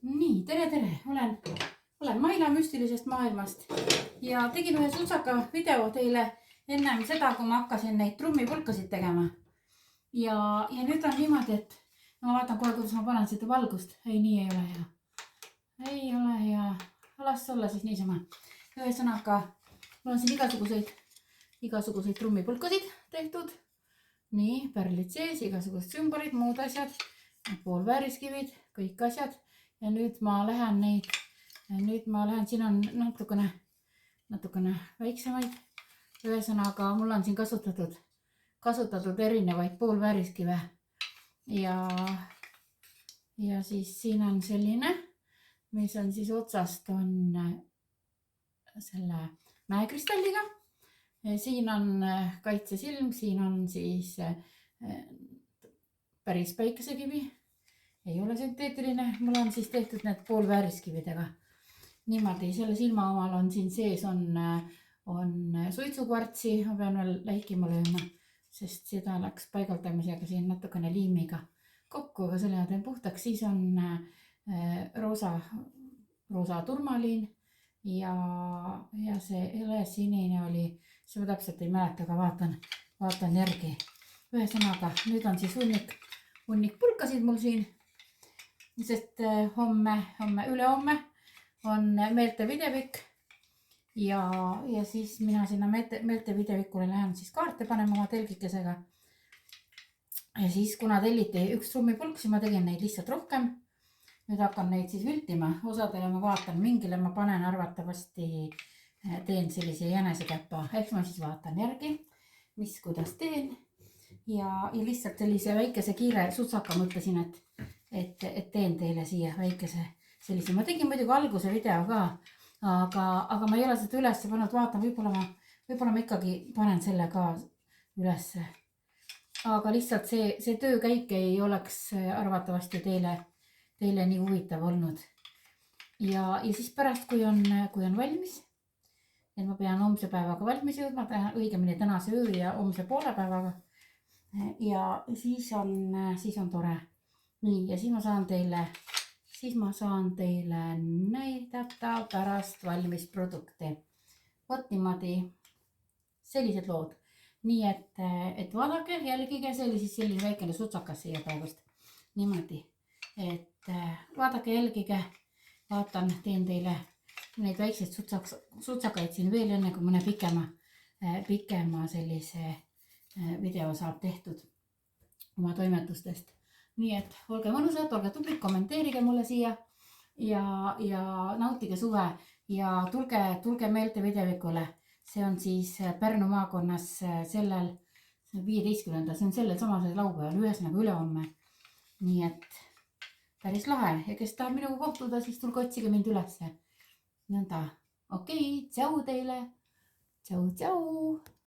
Nii, tere! Olen Maila müstilisest maailmast ja tegin ühe sutsaka video teile ennem seda, kui ma hakkasin neid trummipulkasid tegema. Ja nüüd on niimoodi, et ma vaatan kohe, kuidas ma panen seda valgust. Ei, nii ei ole hea. Ei ole hea. Las olla siis niisama. Ühesõnaga, mul on siin igasuguseid trummipulkasid tehtud. Nii, pärlid sees, igasugused sümbolid, muud asjad, poolvääriskivid, kõik asjad. Ja nüüd ma lähen siin on natukene väiksemaid. Ühesõnaga, mul on siin kasutatud erinevaid poolvääriskive. Ja siis siin on selline, mis on siis otsast on selle mäekristalliga. Siin on kaitsesilm, siin on siis päris päikesekivi. Ei ole sünteetiline, mul on siis tehtud need poolvääriskividega. Niimoodi, selle silma omal on siin sees on suitsukvartsi, ma pean veel läikima lööma, sest seda läks paigaldamisega siin natukene liimiga kokku, aga selle teen puhtaks. Siis on roosa turmaliin ja see helesinine oli, see ma täpselt ei mäleta, aga vaatan järgi. Ühesõnaga, nüüd on siis hunnik pulkasid mul siin. Sest ülehomme on Meelte Videvik ja siis mina sinna Meelte Videvikule lähen siis kaarte panema oma telgikesega. Ja siis kuna telliti üks trummipulk, siis ma tegin neid lihtsalt rohkem. Nüüd hakkan neid siis viltima. Osadele ma vaatan, mingile ma panen arvatavasti, teen sellise jänesekäpa. Eks ma siis vaatan järgi, kuidas teen. Ja lihtsalt sellise väikese kiire sutsaka mõtlesin, et teen teile siia väikese sellise. Ma tegin muidugi alguse video ka, aga ma ei ole seda üles pannud. Vaatan, võib-olla ma ikkagi panen selle ka üles. Aga lihtsalt see töökäik ei oleks arvatavasti teile nii huvitav olnud. Ja siis pärast, kui on valmis, et ma pean homse päevaga valmis jõudma, õigemini tänase öö ja homse poole päevaga. Ja siis on tore. Nii, ja siis ma saan teile näidata pärast valmis produkte. Vot niimoodi, sellised lood. Nii, et vaadake, jälgige, see oli siis selline väikene sutsakas siia praegust. Niimoodi, et vaadake, jälgige, vaatan, teen teile neid väikseid sutsakaid siin veel enne, kui mõne pikema sellise video saab tehtud oma toimetustest. Nii et olge mõnusad, olge tublid, kommenteerige mulle siia ja nautige suve ja tulge Meelte Videvikule. See on siis Pärnu maakonnas sellel 15. See on sellel samasel laupäeval, ühesõnaga ülehomme. Nii et päris lahe ja kes tahab minuga kohtuda, siis tulge otsige mind ülesse. Nõnda, okei, tšau teile. Tšau.